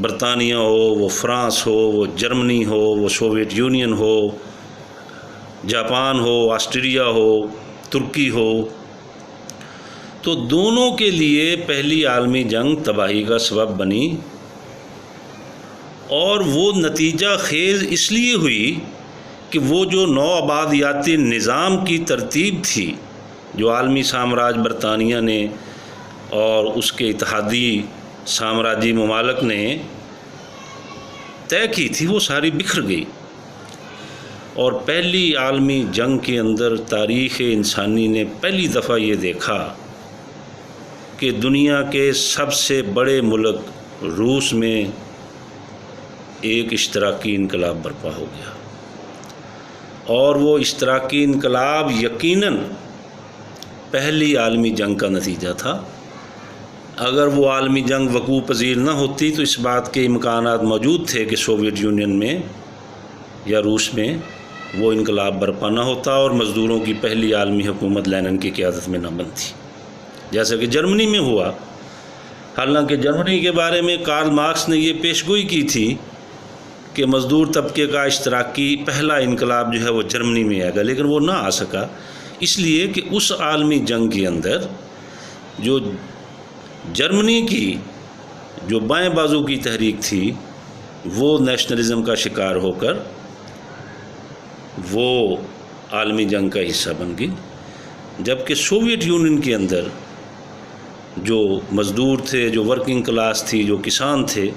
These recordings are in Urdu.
برطانیہ ہو، وہ فرانس ہو، وہ جرمنی ہو، وہ سوویت یونین ہو، جاپان ہو، آسٹریلیا ہو، ترکی ہو، تو دونوں کے لیے پہلی عالمی جنگ تباہی کا سبب بنی، اور وہ نتیجہ خیز اس لیے ہوئی کہ وہ جو نو آبادیاتی نظام کی ترتیب تھی جو عالمی سامراج برطانیہ نے اور اس کے اتحادی سامراجی ممالک نے طے کی تھی، وہ ساری بکھر گئی۔ اور پہلی عالمی جنگ کے اندر تاریخ انسانی نے پہلی دفعہ یہ دیکھا کہ دنیا کے سب سے بڑے ملک روس میں ایک اشتراکی انقلاب برپا ہو گیا، اور وہ اشتراکی انقلاب یقیناً پہلی عالمی جنگ کا نتیجہ تھا۔ اگر وہ عالمی جنگ وقوع پذیر نہ ہوتی تو اس بات کے امکانات موجود تھے کہ سوویت یونین میں یا روس میں وہ انقلاب برپا نہ ہوتا اور مزدوروں کی پہلی عالمی حکومت لینن کی قیادت میں نہ بنتی، جیسا کہ جرمنی میں ہوا۔ حالانکہ جرمنی کے بارے میں کارل مارکس نے یہ پیشگوئی کی تھی کہ مزدور طبقے کا اشتراکی پہلا انقلاب جو ہے وہ جرمنی میں آئے گا، لیکن وہ نہ آ سکا، اس لیے کہ اس عالمی جنگ کے اندر جو جرمنی کی جو بائیں بازو کی تحریک تھی وہ نیشنلزم کا شکار ہو کر وہ عالمی جنگ کا حصہ بن گئی، جبکہ سوویت یونین کے اندر جو مزدور تھے، جو ورکنگ کلاس تھی، جو کسان تھے،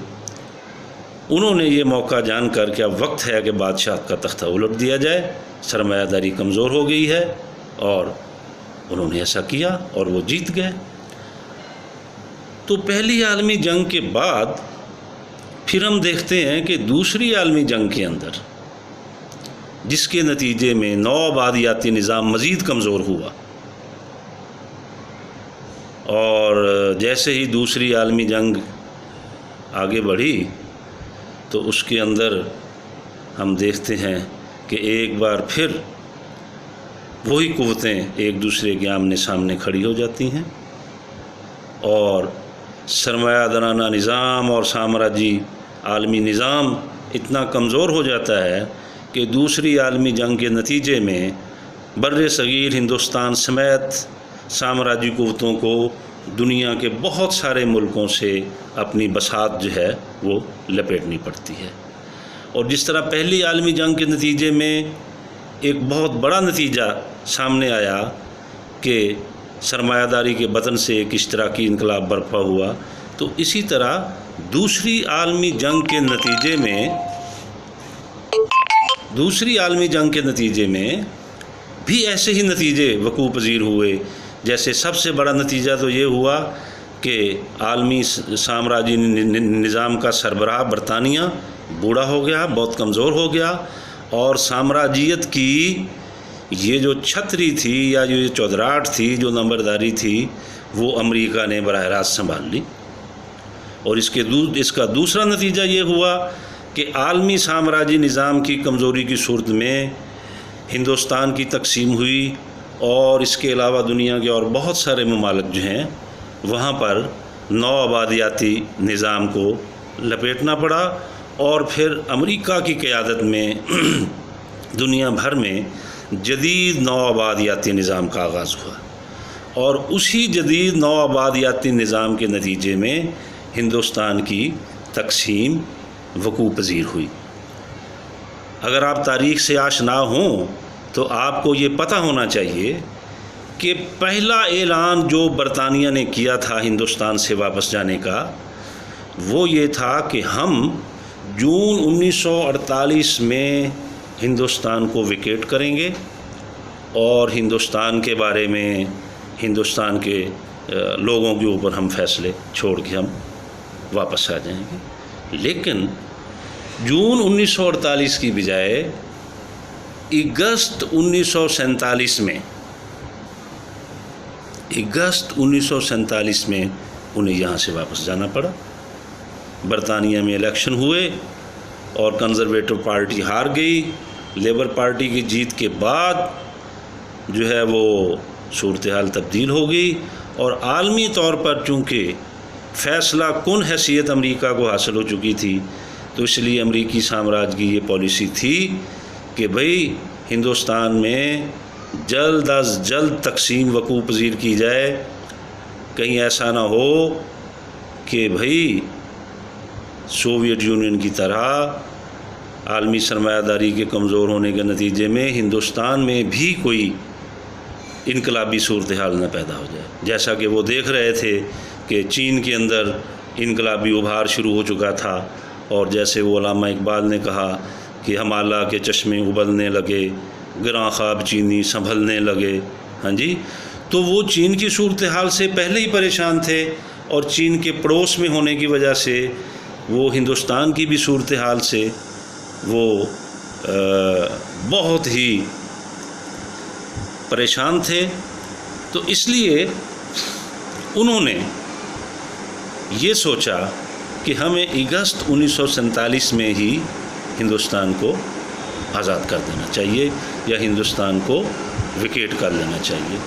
انہوں نے یہ موقع جان کر کہ اب وقت ہے کہ بادشاہ کا تختہ الٹ دیا جائے، سرمایہ داری کمزور ہو گئی ہے، اور انہوں نے ایسا کیا اور وہ جیت گئے۔ تو پہلی عالمی جنگ کے بعد پھر ہم دیکھتے ہیں کہ دوسری عالمی جنگ کے اندر، جس کے نتیجے میں نو آبادیاتی نظام مزید کمزور ہوا، اور جیسے ہی دوسری عالمی جنگ آگے بڑھی تو اس کے اندر ہم دیکھتے ہیں کہ ایک بار پھر وہی قوتیں ایک دوسرے کے آمنے سامنے کھڑی ہو جاتی ہیں، اور سرمایہ دارانہ نظام اور سامراجی عالمی نظام اتنا کمزور ہو جاتا ہے کہ دوسری عالمی جنگ کے نتیجے میں بر صغیر ہندوستان سمیت سامراجی قوتوں کو دنیا کے بہت سارے ملکوں سے اپنی بساط جو ہے وہ لپیٹنی پڑتی ہے۔ اور جس طرح پہلی عالمی جنگ کے نتیجے میں ایک بہت بڑا نتیجہ سامنے آیا کہ سرمایہ داری کے بطن سے ایک اشتراکی انقلاب برپا ہوا، تو اسی طرح دوسری عالمی جنگ کے نتیجے میں بھی ایسے ہی نتیجے وقوع پذیر ہوئے۔ جیسے سب سے بڑا نتیجہ تو یہ ہوا کہ عالمی سامراجی نظام کا سربراہ برطانیہ بوڑھا ہو گیا، بہت کمزور ہو گیا، اور سامراجیت کی یہ جو چھتری تھی یا جو چودراہٹ تھی، جو نمبرداری تھی، وہ امریکہ نے براہ راست سنبھال لی۔ اور اس کا دوسرا نتیجہ یہ ہوا کہ عالمی سامراجی نظام کی کمزوری کی صورت میں ہندوستان کی تقسیم ہوئی، اور اس کے علاوہ دنیا کے اور بہت سارے ممالک جو ہیں وہاں پر نو آبادیاتی نظام کو لپیٹنا پڑا، اور پھر امریکہ کی قیادت میں دنیا بھر میں جدید نو آبادیاتی نظام کا آغاز ہوا، اور اسی جدید نو آبادیاتی نظام کے نتیجے میں ہندوستان کی تقسیم وقوع پذیر ہوئی۔ اگر آپ تاریخ سے آشنا ہوں تو آپ کو یہ پتہ ہونا چاہیے کہ پہلا اعلان جو برطانیہ نے کیا تھا ہندوستان سے واپس جانے کا، وہ یہ تھا کہ ہم جون 1948 میں ہندوستان کو ویکیٹ کریں گے، اور ہندوستان کے بارے میں ہندوستان کے لوگوں کے اوپر ہم فیصلے چھوڑ کے ہم واپس آ جائیں گے۔ لیکن جون 1948 کی بجائے اگست 1947 میں انہیں یہاں سے واپس جانا پڑا۔ برطانیہ میں الیکشن ہوئے اور کنزرویٹو پارٹی ہار گئی۔ لیبر پارٹی کی جیت کے بعد جو ہے وہ صورتحال تبدیل ہو گئی، اور عالمی طور پر چونکہ فیصلہ کن حیثیت امریکہ کو حاصل ہو چکی تھی، تو اس لیے امریکی سامراج کی یہ پالیسی تھی کہ بھئی ہندوستان میں جلد از جلد تقسیم وقوع پذیر کی جائے، کہیں ایسا نہ ہو کہ بھئی سوویت یونین کی طرح عالمی سرمایہ داری کے کمزور ہونے کے نتیجے میں ہندوستان میں بھی کوئی انقلابی صورتحال نہ پیدا ہو جائے، جیسا کہ وہ دیکھ رہے تھے کہ چین کے اندر انقلابی ابھار شروع ہو چکا تھا، اور جیسے وہ علامہ اقبال نے کہا کہ ہمالہ کے چشمے ابلنے لگے، گراں خواب چینی سنبھلنے لگے، ہاں جی، تو وہ چین کی صورتحال سے پہلے ہی پریشان تھے، اور چین کے پڑوس میں ہونے کی وجہ سے وہ ہندوستان کی بھی صورتحال سے وہ بہت ہی پریشان تھے۔ تو اس لیے انہوں نے یہ سوچا کہ ہمیں اگست 1947 میں ہی ہندوستان کو آزاد کر دینا چاہیے، یا ہندوستان کو ویکیٹ کر لینا چاہیے۔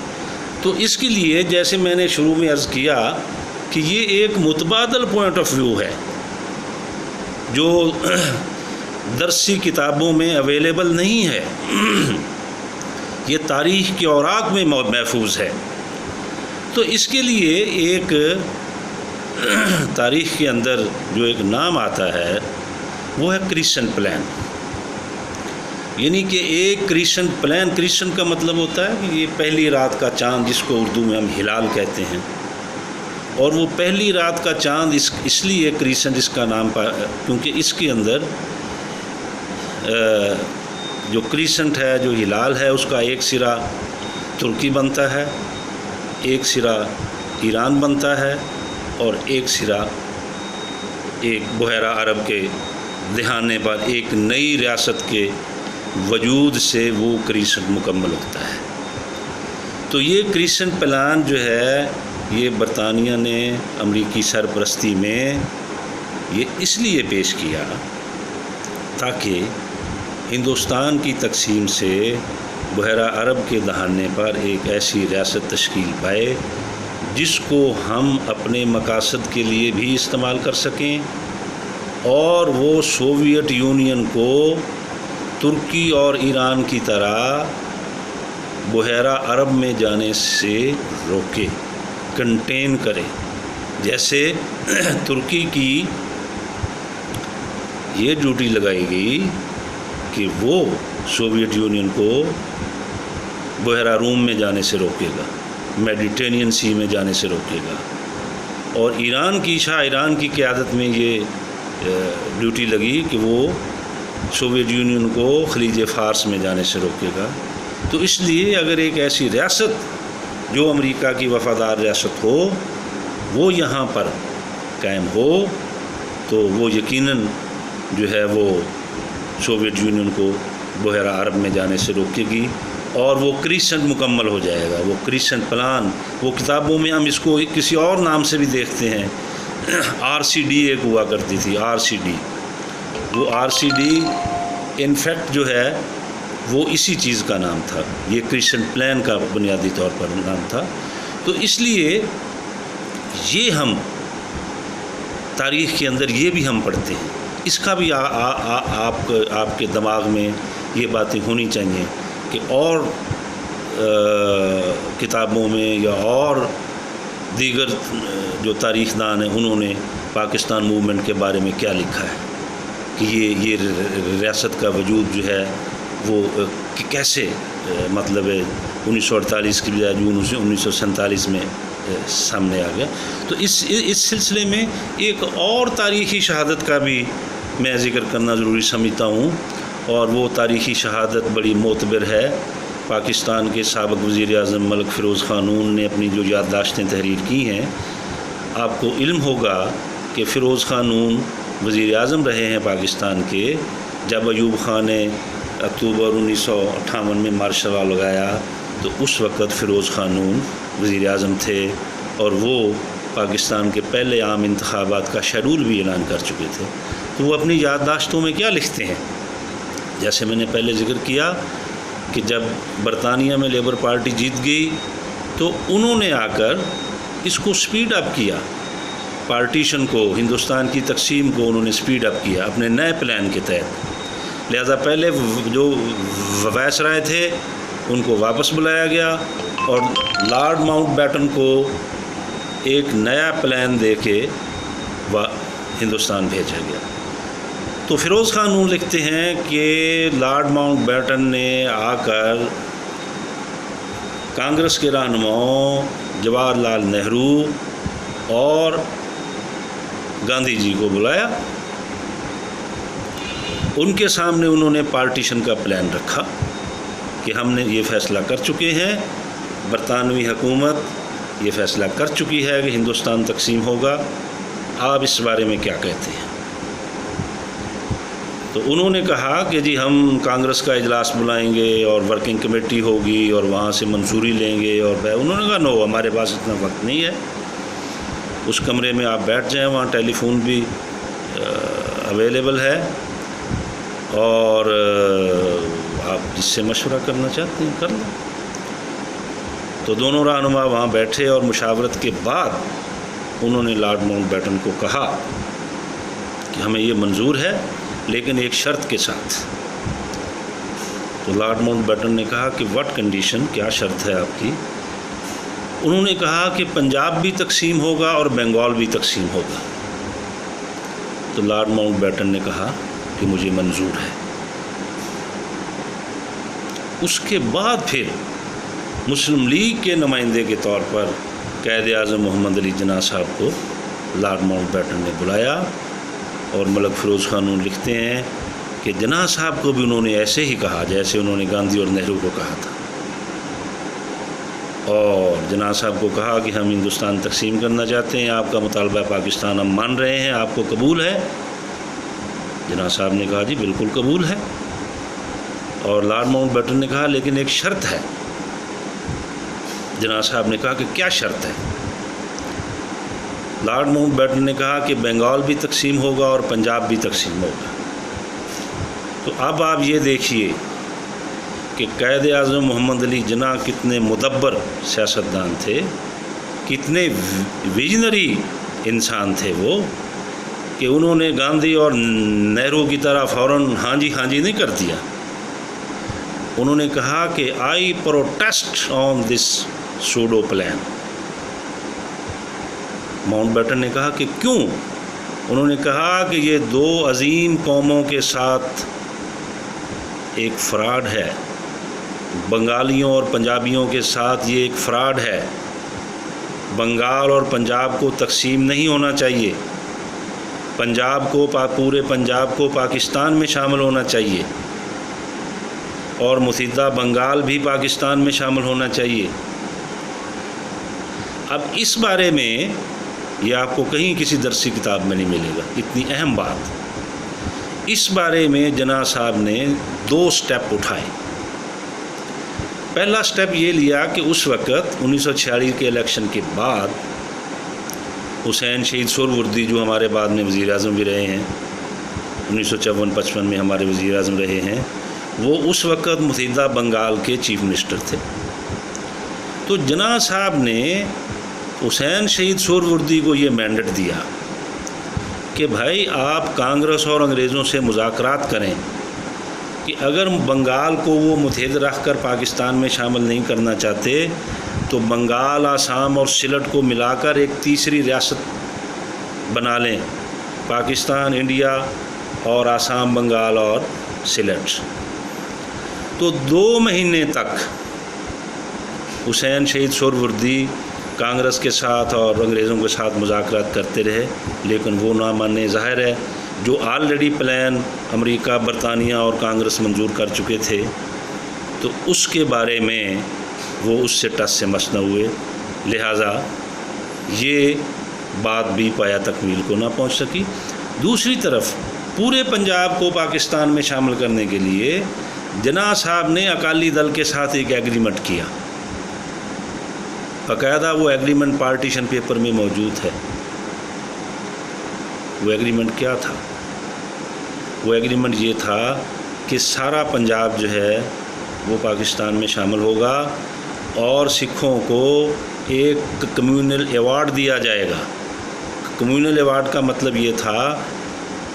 تو اس کے لیے جیسے میں نے شروع میں عرض کیا کہ یہ ایک متبادل پوائنٹ آف ویو ہے جو درسی کتابوں میں اویلیبل نہیں ہے، یہ تاریخ کے اوراق میں محفوظ ہے۔ تو اس کے لیے ایک تاریخ کے اندر جو ایک نام آتا ہے وہ ہے کریسن پلان، یعنی کہ ایک کریسن پلان، کریسن کا مطلب ہوتا ہے کہ یہ پہلی رات کا چاند، جس کو اردو میں ہم ہلال کہتے ہیں، اور وہ پہلی رات کا چاند اس لیے کریسن اس کا نام کیونکہ اس کے اندر جو کریسنٹ ہے، جو ہلال ہے، اس کا ایک سرا ترکی بنتا ہے، ایک سرا ایران بنتا ہے، اور ایک سرا ایک بحیرہ عرب کے دہانے پر ایک نئی ریاست کے وجود سے وہ کریسنٹ مکمل ہوتا ہے۔ تو یہ کریسنٹ پلان جو ہے یہ برطانیہ نے امریکی سرپرستی میں یہ اس لیے پیش کیا تاکہ ہندوستان کی تقسیم سے بحیرہ عرب کے دہانے پر ایک ایسی ریاست تشکیل پائے جس کو ہم اپنے مقاصد کے لیے بھی استعمال کر سکیں، اور وہ سوویت یونین کو ترکی اور ایران کی طرح بحیرہ عرب میں جانے سے روکے، کنٹین کرے۔ جیسے ترکی کی یہ ڈیوٹی لگائی گئی کہ وہ سوویت یونین کو بحیرہ روم میں جانے سے روکے گا، میڈیٹرینین سی میں جانے سے روکے گا، اور ایران کی شاہ ایران کی قیادت میں یہ ڈیوٹی لگی کہ وہ سوویت یونین کو خلیج فارس میں جانے سے روکے گا۔ تو اس لیے اگر ایک ایسی ریاست جو امریکہ کی وفادار ریاست ہو وہ یہاں پر قائم ہو تو وہ یقیناً جو ہے وہ سوویت یونین کو بحیرہ عرب میں جانے سے روکے گی، اور وہ کریسنٹ مکمل ہو جائے گا۔ وہ کریسنٹ پلان، وہ کتابوں میں ہم اس کو کسی اور نام سے بھی دیکھتے ہیں، RCD ایک ہوا کرتی تھی، RCD۔ وہ RCD انفیکٹ جو ہے وہ اسی چیز کا نام تھا، یہ کریسنٹ پلان کا بنیادی طور پر نام تھا۔ تو اس لیے یہ ہم تاریخ کے اندر یہ بھی ہم پڑھتے ہیں، اس کا بھی آپ کے دماغ میں یہ باتیں ہونی چاہیے کہ اور کتابوں میں یا اور دیگر جو تاریخ دان ہیں انہوں نے پاکستان موومنٹ کے بارے میں کیا لکھا ہے، کہ یہ ریاست کا وجود جو ہے وہ کیسے مطلب 1948 کی بجائے جون 1947 میں سامنے آ گیا۔ تو اس سلسلے میں ایک اور تاریخی شہادت کا بھی میں ذکر کرنا ضروری سمجھتا ہوں، اور وہ تاریخی شہادت بڑی معتبر ہے۔ پاکستان کے سابق وزیر اعظم ملک فیروز خانون نے اپنی جو یادداشتیں تحریر کی ہیں، آپ کو علم ہوگا کہ فیروز خانون وزیر اعظم رہے ہیں پاکستان کے جب ایوب خان نے اکتوبر 1958 میں مارشل لا لگایا، تو اس وقت فیروز خانون وزیر اعظم تھے، اور وہ پاکستان کے پہلے عام انتخابات کا شیڈول بھی اعلان کر چکے تھے۔ تو وہ اپنی یادداشتوں میں کیا لکھتے ہیں، جیسے میں نے پہلے ذکر کیا کہ جب برطانیہ میں لیبر پارٹی جیت گئی تو انہوں نے آ کر اس کو سپیڈ اپ کیا، پارٹیشن کو، ہندوستان کی تقسیم کو انہوں نے سپیڈ اپ کیا اپنے نئے پلان کے تحت. لہذا پہلے جو وائسرائے تھے ان کو واپس بلایا گیا اور لارڈ ماؤنٹ بیٹن کو ایک نیا پلان دے کے ہندوستان بھیجا گیا. تو فیروز خان نون لکھتے ہیں کہ لارڈ ماؤنٹ بیٹن نے آ کر کانگریس کے رہنماؤں جواہر لال نہرو اور گاندھی جی کو بلایا. ان کے سامنے انہوں نے پارٹیشن کا پلان رکھا کہ ہم نے یہ فیصلہ کر چکے ہیں، برطانوی حکومت یہ فیصلہ کر چکی ہے کہ ہندوستان تقسیم ہوگا، آپ اس بارے میں کیا کہتے ہیں؟ تو انہوں نے کہا کہ جی ہم کانگریس کا اجلاس بلائیں گے اور ورکنگ کمیٹی ہوگی اور وہاں سے منظوری لیں گے. اور انہوں نے کہا نو، ہمارے پاس اتنا وقت نہیں ہے. اس کمرے میں آپ بیٹھ جائیں، وہاں ٹیلی فون بھی اویلیبل ہے اور آپ جس سے مشورہ کرنا چاہتے ہیں کر لیں. تو دونوں رہنما وہاں بیٹھے اور مشاورت کے بعد انہوں نے لارڈ ماؤنٹ بیٹن کو کہا کہ ہمیں یہ منظور ہے لیکن ایک شرط کے ساتھ. تو لارڈ ماؤنٹ بیٹن نے کہا کہ واٹ کنڈیشن، کیا شرط ہے آپ کی؟ انہوں نے کہا کہ پنجاب بھی تقسیم ہوگا اور بنگال بھی تقسیم ہوگا. تو لارڈ ماؤنٹ بیٹن نے کہا کہ مجھے منظور ہے. اس کے بعد پھر مسلم لیگ کے نمائندے کے طور پر قائد اعظم محمد علی جناح صاحب کو لارڈ ماؤنٹ بیٹن نے بلایا اور ملک فیروز خان نون لکھتے ہیں کہ جناح صاحب کو بھی انہوں نے ایسے ہی کہا جیسے انہوں نے گاندھی اور نہرو کو کہا تھا. اور جناح صاحب کو کہا کہ ہم ہندوستان تقسیم کرنا چاہتے ہیں، آپ کا مطالبہ پاکستان ہم مان رہے ہیں، آپ کو قبول ہے؟ جناح صاحب نے کہا جی بالکل قبول ہے. اور لارڈ ماؤنٹ بیٹن نے کہا لیکن ایک شرط ہے. جناح صاحب نے کہا کہ کیا شرط ہے؟ لارڈ ماؤنٹ بیٹن نے کہا کہ بنگال بھی تقسیم ہوگا اور پنجاب بھی تقسیم ہوگا. تو اب آپ یہ دیکھیے کہ قائد اعظم محمد علی جناح کتنے مدبر سیاستدان تھے، کتنے ویژنری انسان تھے وہ، کہ انہوں نے گاندھی اور نہرو کی طرح فوراً ہاں جی نہیں کر دیا. انہوں نے کہا کہ آئی پروٹیسٹ آن دس سوڈو پلان. ماؤنٹ بیٹن نے کہا کہ کیوں؟ انہوں نے کہا کہ یہ دو عظیم قوموں کے ساتھ ایک فراڈ ہے، بنگالیوں اور پنجابیوں کے ساتھ یہ ایک فراڈ ہے. بنگال اور پنجاب کو تقسیم نہیں ہونا چاہیے، پنجاب کو پورے پنجاب کو پاکستان میں شامل ہونا چاہیے اور متحدہ بنگال بھی پاکستان میں شامل ہونا چاہیے. اب اس بارے میں یہ آپ کو کہیں کسی درسی کتاب میں نہیں ملے گا، اتنی اہم بات. اس بارے میں جناح صاحب نے 2 سٹیپ اٹھائے. پہلا سٹیپ یہ لیا کہ اس وقت 1946 کے الیکشن کے بعد حسین شہید سہروردی جو ہمارے بعد میں وزیر اعظم بھی رہے ہیں، 1954-55 میں ہمارے وزیر اعظم رہے ہیں، وہ اس وقت متحدہ بنگال کے چیف منسٹر تھے. تو جناح صاحب نے حسین شہید سہروردی کو یہ مینڈیٹ دیا کہ بھائی آپ کانگریس اور انگریزوں سے مذاکرات کریں کہ اگر بنگال کو وہ متحد رکھ کر پاکستان میں شامل نہیں کرنا چاہتے تو بنگال، آسام اور سلٹ کو ملا کر ایک تیسری ریاست بنا لیں، پاکستان، انڈیا اور آسام، بنگال اور سلٹ. تو 2 مہینے تک حسین شہید سہروردی کانگریس کے ساتھ اور انگریزوں کے ساتھ مذاکرات کرتے رہے لیکن وہ نہ مانے. ظاہر ہے جو آلریڈی پلان امریکہ، برطانیہ اور کانگریس منظور کر چکے تھے تو اس کے بارے میں وہ اس سے ٹس سے مس نہ ہوئے، لہٰذا یہ بات بھی پایا تکمیل کو نہ پہنچ سکی. دوسری طرف پورے پنجاب کو پاکستان میں شامل کرنے کے لیے جناح صاحب نے اکالی دل کے ساتھ ایک ایگریمنٹ کیا. باقاعدہ وہ ایگریمنٹ پارٹیشن پیپر میں موجود ہے. وہ ایگریمنٹ کیا تھا؟ وہ ایگریمنٹ یہ تھا کہ سارا پنجاب جو ہے وہ پاکستان میں شامل ہوگا اور سکھوں کو ایک کمیونل ایوارڈ دیا جائے گا. کمیونل ایوارڈ کا مطلب یہ تھا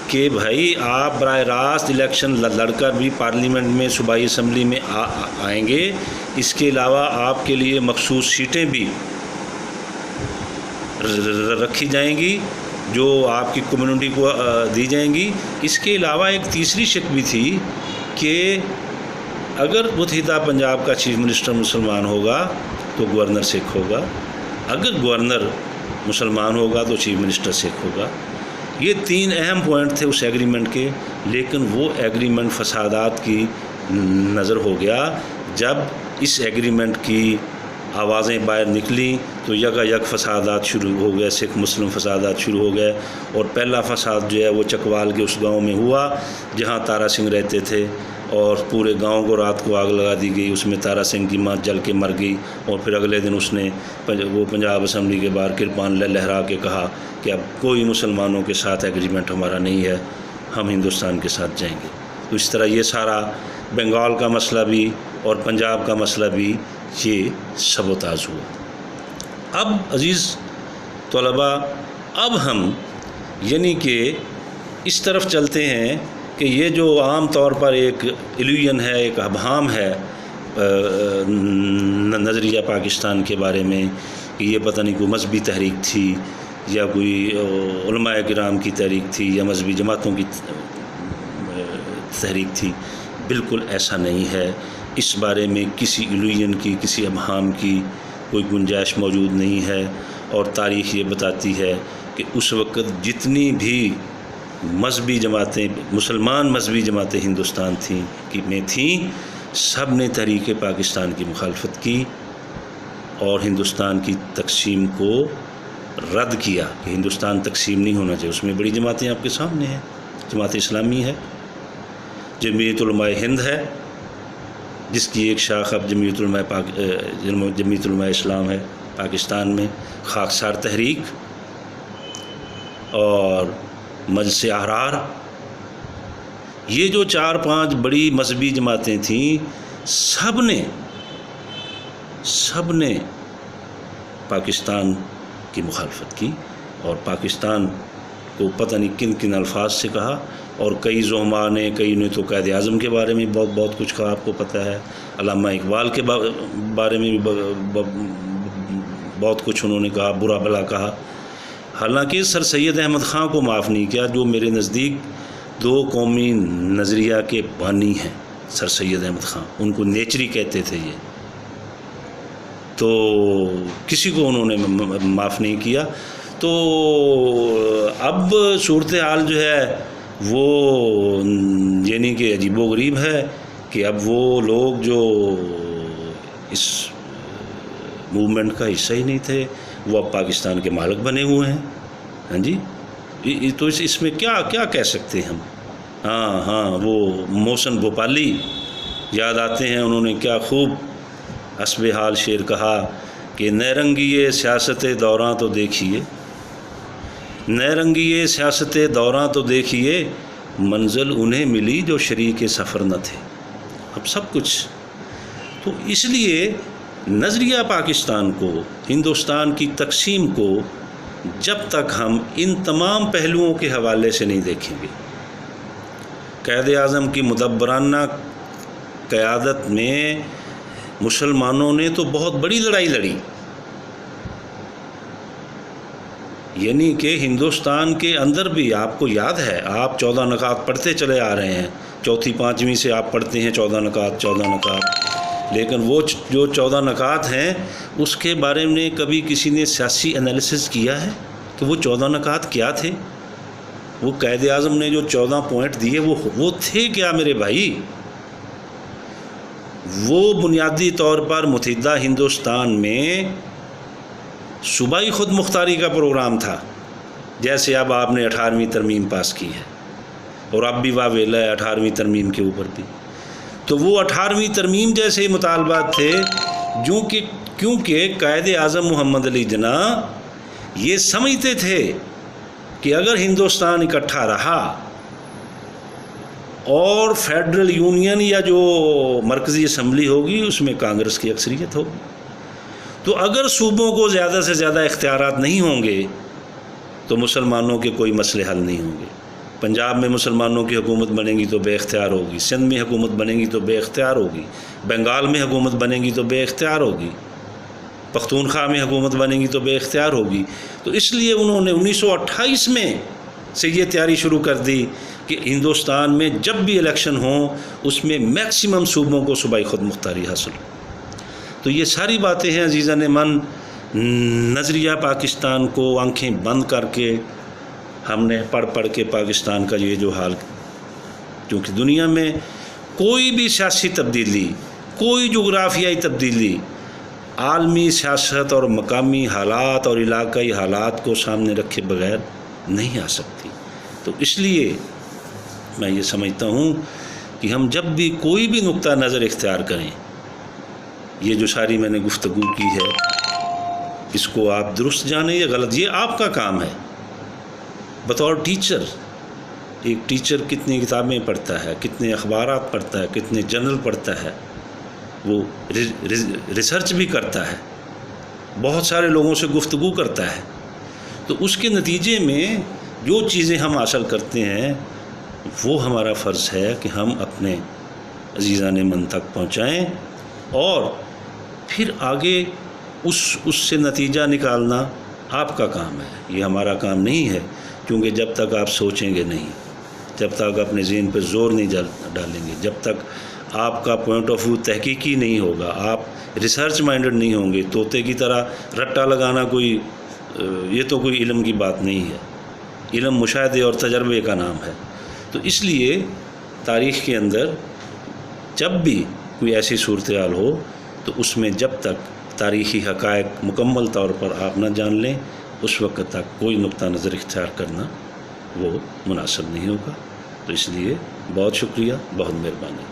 کہ بھائی آپ براہ راست الیکشن لڑ کر بھی پارلیمنٹ میں صوبائی اسمبلی میں آئیں گے، اس کے علاوہ آپ کے لیے مخصوص سیٹیں بھی رکھی جائیں گی جو آپ کی کمیونٹی کو دی جائیں گی۔ اس کے علاوہ ایک تیسری شک بھی تھی کہ اگر متحدہ پنجاب کا چیف منسٹر مسلمان ہوگا تو گورنر سکھ ہوگا، اگر گورنر مسلمان ہوگا تو چیف منسٹر سکھ ہوگا۔ یہ 3 اہم پوائنٹ تھے اس ایگریمنٹ کے، لیکن وہ ایگریمنٹ فسادات کی نظر ہو گیا۔ جب اس ایگریمنٹ کی آوازیں باہر نکلیں تو یک فسادات شروع ہو گئے، سکھ مسلم فسادات شروع ہو گئے، اور پہلا فساد جو ہے وہ چکوال کے اس گاؤں میں ہوا جہاں تارا سنگھ رہتے تھے، اور پورے گاؤں کو رات کو آگ لگا دی گئی، اس میں تارا سنگھ کی ماں جل کے مر گئی، اور پھر اگلے دن اس نے وہ پنجاب اسمبلی کے باہر کرپان لہرا کے کہا کہ اب کوئی مسلمانوں کے ساتھ ایگریمنٹ ہمارا نہیں ہے، ہم ہندوستان کے ساتھ جائیں گے۔ تو اس طرح یہ سارا بنگال کا مسئلہ بھی اور پنجاب کا مسئلہ بھی یہ سبوتاژ ہوا۔ اب عزیز طلباء، اب ہم یعنی کہ اس طرف چلتے ہیں کہ یہ جو عام طور پر ایک ایلیوژن ہے، ایک ابہام ہے نظریہ پاکستان کے بارے میں کہ یہ پتہ نہیں کوئی مذہبی تحریک تھی یا کوئی علماء کرام کی تحریک تھی یا مذہبی جماعتوں کی تحریک تھی، بالکل ایسا نہیں ہے۔ اس بارے میں کسی ایلیوژن کی، کسی ابہام کی کوئی گنجائش موجود نہیں ہے، اور تاریخ یہ بتاتی ہے کہ اس وقت جتنی بھی مذہبی جماعتیں، مسلمان مذہبی جماعتیں ہندوستان میں تھیں، سب نے تحریک پاکستان کی مخالفت کی اور ہندوستان کی تقسیم کو رد کیا کہ ہندوستان تقسیم نہیں ہونا چاہیے۔ اس میں بڑی جماعتیں آپ کے سامنے ہیں، جماعت اسلامی ہے، جمعیت علماء ہند ہے جس کی ایک شاخ اب جمعیت علماء اسلام ہے پاکستان میں، خاکسار تحریک اور مجلس احرار۔ یہ جو 4-5 بڑی مذہبی جماعتیں تھیں، سب نے پاکستان کی مخالفت کی اور پاکستان کو پتہ نہیں کن کن الفاظ سے کہا، اور کئی زعماء نے، کئی نے تو قائد اعظم کے بارے میں بہت کچھ کہا، آپ کو پتہ ہے، علامہ اقبال کے بارے میں بھی بہت کچھ انہوں نے کہا، برا بھلا کہا۔ حالانکہ سر سید احمد خان کو معاف نہیں کیا، جو میرے نزدیک 2 قومی نظریہ کے بانی ہیں۔ سر سید احمد خان، ان کو نیچری کہتے تھے، یہ تو کسی کو انہوں نے معاف نہیں کیا۔ تو اب صورتحال جو ہے وہ یعنی کہ عجیب و غریب ہے کہ اب وہ لوگ جو اس موومنٹ کا حصہ ہی نہیں تھے، وہ اب پاکستان کے مالک بنے ہوئے ہیں۔ ہاں جی، تو اس میں کیا کہہ سکتے ہیں ہم؟ ہاں وہ محسن بھوپالی یاد آتے ہیں، انہوں نے کیا خوب حسب حال شعر کہا کہ نئے رنگیے سیاست دوراں تو دیکھیے، نئے رنگیے سیاست دوراں تو دیکھیے، منزل انہیں ملی جو شریک سفر نہ تھے۔ اب سب کچھ تو اس لیے نظریہ پاکستان کو، ہندوستان کی تقسیم کو، جب تک ہم ان تمام پہلوؤں کے حوالے سے نہیں دیکھیں گے، قائد اعظم کی مدبرانہ قیادت میں مسلمانوں نے تو بہت بڑی لڑائی لڑی، یعنی کہ ہندوستان کے اندر بھی آپ کو یاد ہے، آپ 14 نکات پڑھتے چلے آ رہے ہیں، 4th-5ویں سے آپ پڑھتے ہیں 14 نکات، لیکن وہ جو 14 نکات ہیں اس کے بارے میں کبھی کسی نے سیاسی انالیسس کیا ہے کہ وہ 14 نکات کیا تھے؟ وہ قائد اعظم نے جو 14 پوائنٹ دیے وہ تھے کیا میرے بھائی؟ وہ بنیادی طور پر متحدہ ہندوستان میں صوبائی خود مختاری کا پروگرام تھا، جیسے اب آپ نے 18ویں ترمیم پاس کی ہے اور اب بھی واویلا ہے 18ویں ترمیم کے اوپر بھی، تو وہ 18ویں ترمیم جیسے مطالبات تھے، کیونکہ قائد اعظم محمد علی جناح یہ سمجھتے تھے کہ اگر ہندوستان اکٹھا رہا اور فیڈرل یونین یا جو مرکزی اسمبلی ہوگی اس میں کانگریس کی اکثریت ہوگی، تو اگر صوبوں کو زیادہ سے زیادہ اختیارات نہیں ہوں گے تو مسلمانوں کے کوئی مسئلے حل نہیں ہوں گے. پنجاب میں مسلمانوں کی حکومت بنے گی تو بے اختیار ہوگی، سندھ میں حکومت بنے گی تو بے اختیار ہوگی، بنگال میں حکومت بنے گی تو بے اختیار ہوگی، پختونخوا میں حکومت بنے گی تو بے اختیار ہوگی. تو اس لیے انہوں نے 1928 میں سے یہ تیاری شروع کر دی کہ ہندوستان میں جب بھی الیکشن ہوں اس میں میکسیمم صوبوں کو صوبائی خود مختاری حاصل ہو. تو یہ ساری باتیں ہیں عزیزان من. نظریہ پاکستان کو آنکھیں بند کر کے ہم نے پڑھ کے پاکستان کا یہ جو حال، کیونکہ دنیا میں کوئی بھی سیاسی تبدیلی، کوئی جغرافیائی تبدیلی عالمی سیاست اور مقامی حالات اور علاقائی حالات کو سامنے رکھے بغیر نہیں آ سکتی. تو اس لیے میں یہ سمجھتا ہوں کہ ہم جب بھی کوئی بھی نقطہ نظر اختیار کریں، یہ جو ساری میں نے گفتگو کی ہے اس کو آپ درست جانیں یا غلط، یہ آپ کا کام ہے. بطور ٹیچر، ایک ٹیچر کتنی کتابیں پڑھتا ہے، کتنے اخبارات پڑھتا ہے، کتنے جرنل پڑھتا ہے، وہ ریسرچ بھی کرتا ہے، بہت سارے لوگوں سے گفتگو کرتا ہے. تو اس کے نتیجے میں جو چیزیں ہم حاصل کرتے ہیں وہ ہمارا فرض ہے کہ ہم اپنے عزیزان من تک پہنچائیں، اور پھر آگے اس سے نتیجہ نکالنا آپ کا کام ہے، یہ ہمارا کام نہیں ہے. کیونکہ جب تک آپ سوچیں گے نہیں، جب تک اپنے ذہن پہ زور نہیں ڈالیں گے، جب تک آپ کا پوائنٹ آف ویو تحقیقی نہیں ہوگا، آپ ریسرچ مائنڈڈ نہیں ہوں گے، طوطے کی طرح رٹا لگانا یہ تو کوئی علم کی بات نہیں ہے. علم مشاہدے اور تجربے کا نام ہے. تو اس لیے تاریخ کے اندر جب بھی کوئی ایسی صورتحال ہو تو اس میں جب تک تاریخی حقائق مکمل طور پر آپ نہ جان لیں اس وقت تک کوئی نقطہ نظر اختیار کرنا وہ مناسب نہیں ہوگا. تو اس لیے بہت شکریہ، بہت مہربانی.